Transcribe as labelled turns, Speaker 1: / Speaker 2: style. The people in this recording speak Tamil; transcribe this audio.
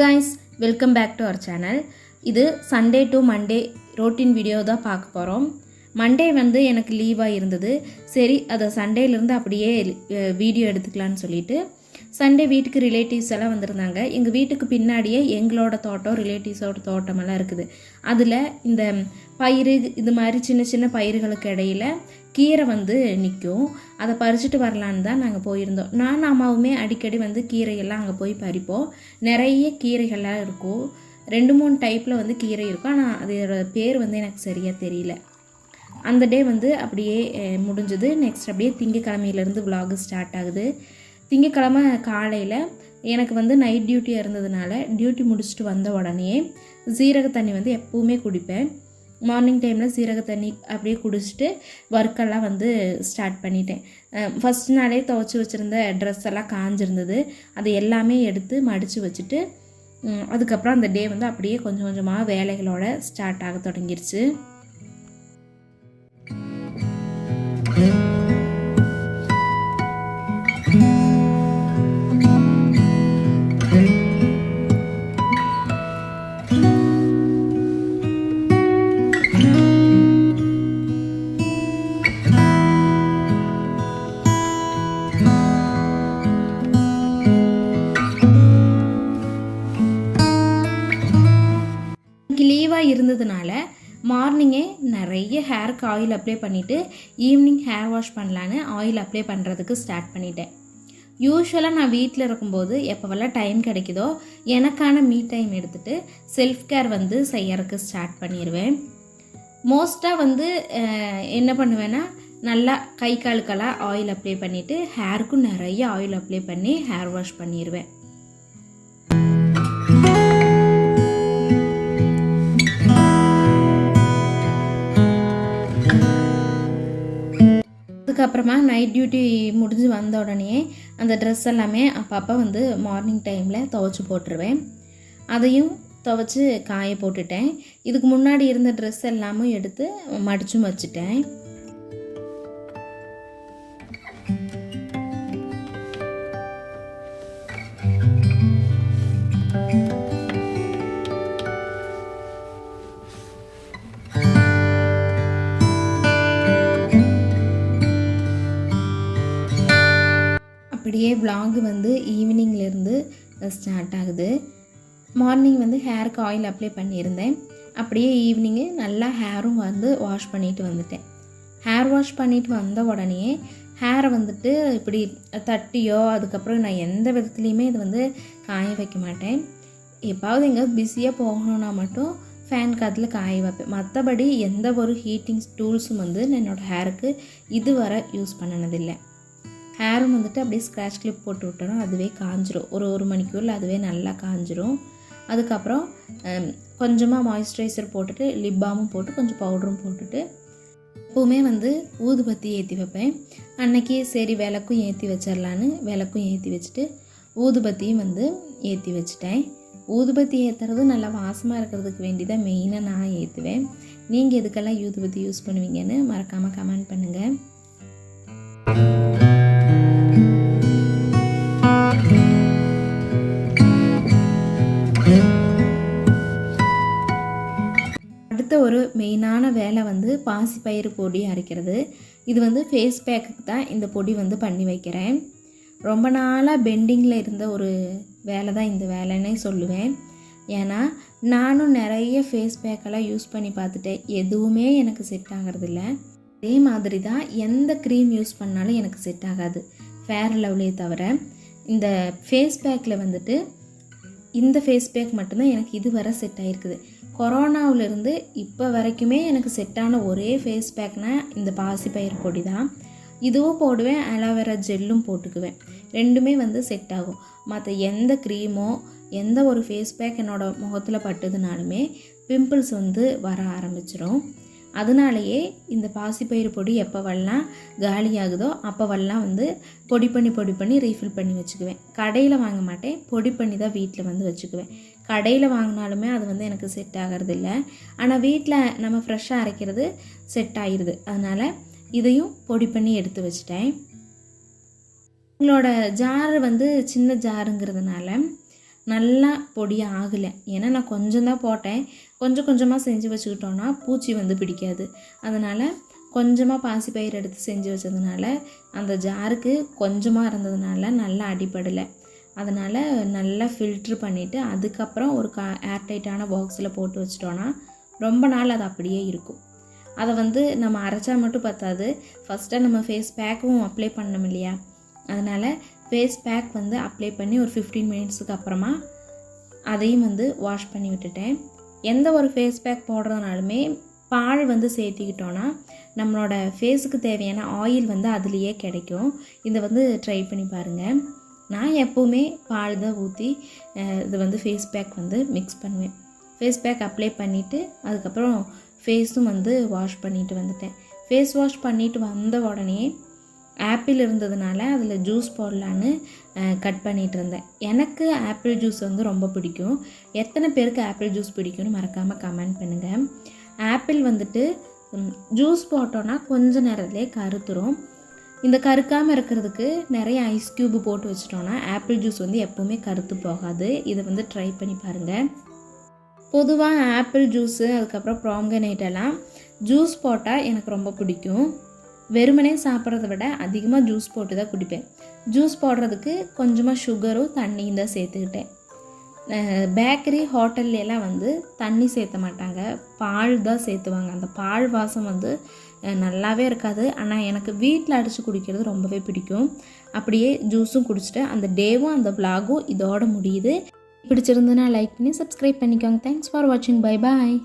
Speaker 1: guys, welcome back to our channel. இது Sunday to Monday routine video தான் பார்க்க போறோம். Monday வந்து எனக்கு லீவா இருந்தது. சரி அத சண்டேல இருந்து அப்படியே வீடியோ எடுத்துக்கலாம்னு சொல்லிட்டு சண்டே வீட்டுக்கு ரிலேட்டிவ்ஸ் எல்லாம் வந்திருந்தாங்க. எங்க வீட்டுக்கு பின்னாடியே எங்களோட தோட்டம் ரிலேட்டிவ்ஸோட தோட்டம் எல்லாம் இருக்குது. அதுல இந்த பயிறு இது மாதிரி சின்ன சின்ன பயிர்களுக்கு இடையில கீரை வந்து நிற்கும். அதை பறிச்சுட்டு வரலான்னு தான் நாங்கள் போயிருந்தோம். நான் அம்மாவுமே அடிக்கடி வந்து கீரையெல்லாம் அங்கே போய் பறிப்போம். நிறைய கீரைகள்லாம் இருக்கும். 2-3 டைப்பில் வந்து கீரை இருக்கும். ஆனால் அதோட பேர் வந்து எனக்கு சரியாக தெரியல. அந்த டே வந்து அப்படியே முடிஞ்சது. நெக்ஸ்ட் அப்படியே திங்கக்கிழமையிலேருந்து vlog ஸ்டார்ட் ஆகுது. திங்கக்கிழமை காலையில் எனக்கு வந்து நைட் டியூட்டியாக இருந்ததுனால டியூட்டி முடிச்சுட்டு வந்த உடனே சீரக தண்ணி வந்து எப்போவுமே குடிப்பேன். மார்னிங் டைமில் சீரக தண்ணி அப்படியே குடிச்சிட்டு ஒர்க்கெல்லாம் வந்து ஸ்டார்ட் பண்ணிட்டேன். ஃபஸ்ட் நாளே துவைச்சி வச்சுருந்த ட்ரெஸ் எல்லாம் காஞ்சிருந்தது. அதை எல்லாமே எடுத்து மடித்து வச்சுட்டு அதுக்கப்புறம் அந்த டே வந்து அப்படியே கொஞ்சம் கொஞ்சமாக வேலைகளோட ஸ்டார்ட் ஆக தொடங்கிருச்சு. லீவாக இருந்ததுனால மார்னிங்கே நிறைய ஹேருக்கு ஆயில் அப்ளை பண்ணிவிட்டு ஈவினிங் ஹேர் வாஷ் பண்ணலான்னு ஆயில் அப்ளை பண்ணுறதுக்கு ஸ்டார்ட் பண்ணிட்டேன். யூஸ்வலாக நான் வீட்டில் இருக்கும்போது எப்போவெல்லாம் டைம் கிடைக்குதோ எனக்கான மீ டைம் எடுத்துகிட்டு செல்ஃப் கேர் வந்து செய்யறதுக்கு ஸ்டார்ட் பண்ணிடுவேன். மோஸ்ட்டாக வந்து என்ன பண்ணுவேன்னா நல்லா கை காலுக்கெல்லாம் ஆயில் அப்ளை பண்ணிவிட்டு ஹேருக்கும் நிறைய ஆயில் அப்ளை பண்ணி ஹேர் வாஷ் பண்ணிடுவேன். அதுக்கப்புறமா நைட் டியூட்டி முடிஞ்சு வந்த உடனே அந்த ட்ரெஸ் எல்லாமே அப்பப்போ வந்து மார்னிங் டைமில் துவைச்சி போட்டுருவேன். அதையும் துவைச்சி காய போட்டுட்டேன். இதுக்கு முன்னாடி இருந்த ட்ரெஸ் எல்லாமும் எடுத்து மடிச்சும் வச்சுட்டேன். அப்படியே vlog வந்து ஈவினிங்லேருந்து ஸ்டார்ட் ஆகுது. மார்னிங் வந்து ஹேருக்கு ஆயில் அப்ளை பண்ணியிருந்தேன். அப்படியே ஈவினிங்கு நல்லா ஹேரும் வந்து வாஷ் பண்ணிட்டு வந்துட்டேன். ஹேர் வாஷ் பண்ணிட்டு வந்த உடனே ஹேரை வந்துட்டு இப்படி தட்டியோ அதுக்கப்புறம் நான் எந்த விதத்துலேயுமே இது வந்து காய வைக்க மாட்டேன். எப்பாவது எங்கே பிஸியாக போகணுன்னா மட்டும் ஃபேன் காற்றுல காய வைப்பேன். மற்றபடி எந்த ஒரு ஹீட்டிங் டூல்ஸும் வந்து நான் என்னோடய ஹேருக்கு இதுவரை யூஸ் பண்ணினதில்லை. ஹேரும் வந்துட்டு அப்படியே ஸ்க்ராட்ச் கிளிப் போட்டு விட்டோன்னா அதுவே காஞ்சிரும். ஒரு மணிக்கூரில் அதுவே நல்லா காஞ்சிரும். அதுக்கப்புறம் கொஞ்சமாக மாய்ஸ்சரைசர் போட்டுட்டு லிப் பாமும் போட்டு கொஞ்சம் பவுடரும் போட்டுட்டு எப்போவுமே வந்து ஊதுபத்தி ஏற்றி வைப்பேன். அன்றைக்கி சரி விளக்கும் ஏற்றி வச்சிடலான்னு விளக்கும் ஏற்றி வச்சுட்டு ஊதுபத்தியும் வந்து ஏற்றி வச்சுட்டேன். ஊதுபத்தி ஏற்றுறது நல்லா வாசமாக இருக்கிறதுக்கு வேண்டி தான் மெயினாக நான் ஏற்றுவேன். நீங்கள் எதுக்கெல்லாம் ஊதுபத்தி யூஸ் பண்ணுவீங்கன்னு மறக்காமல் கமெண்ட் பண்ணுங்கள். அடுத்த ஒரு மெயினான வேலை வந்து பாசிப்பயிறு பொடி அரைக்கிறது. இது வந்து ஃபேஸ் பேக்குக்கு தான் இந்த பொடி வந்து பண்ணி வைக்கிறேன். ரொம்ப நாளாக பெண்டிங்கில் இருந்த ஒரு வேலை தான் இந்த வேலைன்னே சொல்லுவேன். ஏன்னா நானும் நிறைய ஃபேஸ் பேக்கெல்லாம் யூஸ் பண்ணி பார்த்துட்டேன். எதுவுமே எனக்கு செட் ஆகிறதில்ல. அதே மாதிரி தான் எந்த க்ரீம் யூஸ் பண்ணாலும் எனக்கு செட் ஆகாது ஃபேர் அண்ட் லவ்லியே தவிர. இந்த ஃபேஸ் பேக்கில் வந்துட்டு இந்த ஃபேஸ் பேக் மட்டும்தான் எனக்கு இதுவரை செட் ஆகிருக்குது. கொரோனாவிலேருந்து இப்போ வரைக்குமே எனக்கு செட்டான ஒரே ஃபேஸ் பேக்னால் இந்த பாசிப்பயிறு பொடி தான். இதுவும் போடுவேன், அலோவேரா ஜெல்லும் போட்டுக்குவேன். ரெண்டுமே வந்து செட் ஆகும். மற்ற எந்த க்ரீமோ எந்த ஒரு ஃபேஸ் பேக் என்னோடய முகத்தில் பட்டதுனாலுமே பிம்பிள்ஸ் வந்து வர ஆரம்பிச்சிடும். அதனாலேயே இந்த பாசிப்பயிறு பொடி எப்போவெல்லாம் காலியாகுதோ அப்போவெல்லாம் வந்து பொடி பண்ணி ரீஃபில் பண்ணி வச்சுக்குவேன். கடையில் வாங்க மாட்டேன், பொடி பண்ணி தான் வீட்டில் வந்து வச்சுக்குவேன். கடையில் வாங்கினாலுமே அது வந்து எனக்கு செட் ஆகிறது இல்லை. ஆனால் வீட்டில் நம்ம ஃப்ரெஷ்ஷாக அரைக்கிறது செட் ஆகிடுது. அதனால் இதையும் பொடி பண்ணி எடுத்து வச்சுட்டேன். எங்களோட ஜார் வந்து சின்ன ஜாருங்கிறதுனால நல்லா பொடி ஆகலை. ஏன்னா நான் கொஞ்சம் தான் போட்டேன். கொஞ்சம் கொஞ்சமாக செஞ்சு வச்சுக்கிட்டோன்னா பூச்சி வந்து பிடிக்காது. அதனால் கொஞ்சமாக பாசிப்பயிறு எடுத்து செஞ்சு வச்சதுனால அந்த ஜாருக்கு கொஞ்சமாக இருந்ததுனால நல்லா அடிபடலை. அதனால் நல்லா ஃபில்ட்ரு பண்ணிவிட்டு அதுக்கப்புறம் ஒரு ஏர்டைட்டான பாக்ஸில் போட்டு வச்சிட்டோன்னா ரொம்ப நாள் அது அப்படியே இருக்கும். அதை வந்து நம்ம அரைச்சா மட்டும் பத்தாது, ஃபஸ்ட்டாக நம்ம ஃபேஸ் பேக்கும் அப்ளை பண்ணணும் இல்லையா? அதனால் ஃபேஸ் பேக் வந்து அப்ளை பண்ணி ஒரு 15 மினிட்ஸுக்கு அப்புறமா அதையும் வந்து வாஷ் பண்ணி விட்டுட்டேன். எந்த ஒரு ஃபேஸ் பேக் போடுறதுனாலுமே பால் வந்து சேர்த்திக்கிட்டோன்னா நம்மளோட ஃபேஸுக்கு தேவையான ஆயில் வந்து அதுலேயே கிடைக்கும். இதை வந்து ட்ரை பண்ணி பாருங்கள். நான் எப்போவுமே பால் தான் ஊற்றி இது வந்து ஃபேஸ் பேக் வந்து மிக்ஸ் பண்ணுவேன். ஃபேஸ் பேக் அப்ளை பண்ணிவிட்டு அதுக்கப்புறம் ஃபேஸும் வந்து வாஷ் பண்ணிவிட்டு வந்துட்டேன். ஃபேஸ் வாஷ் பண்ணிவிட்டு வந்த உடனே ஆப்பிள் இருந்ததுனால அதில் ஜூஸ் போடலான்னு கட் பண்ணிகிட்டு இருந்தேன். எனக்கு ஆப்பிள் ஜூஸ் வந்து ரொம்ப பிடிக்கும். எத்தனை பேருக்கு ஆப்பிள் ஜூஸ் பிடிக்கும்னு மறக்காமல் கமெண்ட் பண்ணுங்கள். ஆப்பிள் வந்துட்டு ஜூஸ் போட்டோன்னா கொஞ்ச நேரத்துலேயே கருத்துரும். இந்த கருக்காமல் இருக்கிறதுக்கு நிறைய ஐஸ் க்யூப் போட்டு வச்சிட்டோன்னா ஆப்பிள் ஜூஸ் வந்து எப்போவுமே கருத்து போகாது. இதை வந்து ட்ரை பண்ணி பாருங்கள். பொதுவாக ஆப்பிள் ஜூஸு அதுக்கப்புறம் ப்ராம்கனேட் எல்லாம் ஜூஸ் போட்டால் எனக்கு ரொம்ப பிடிக்கும். வெறுமனே சாப்பிட்றத விட அதிகமாக ஜூஸ் போட்டு தான் குடிப்பேன். ஜூஸ் போடுறதுக்கு கொஞ்சமாக சுகரும் தண்ணியும் தான் சேர்த்துக்கிட்டேன். பேக்கரி ஹோட்டல்லாம் வந்து தண்ணி சேர்த்த மாட்டாங்க, பால் தான் சேர்த்துவாங்க. அந்த பால் வாசம் வந்து நல்லாவே இருக்காது. ஆனால் எனக்கு வீட்டில் அடித்து குடிக்கிறது ரொம்பவே பிடிக்கும். அப்படியே ஜூஸும் குடிச்சிட்டு அந்த டேவும் அந்த vlog-ம் இதோட முடியுது. பிடிச்சிருந்ததுன்னா லைக் பண்ணி சப்ஸ்கிரைப் பண்ணிக்கோங்க. தேங்க்ஸ் ஃபார் வாட்சிங். Bye bye.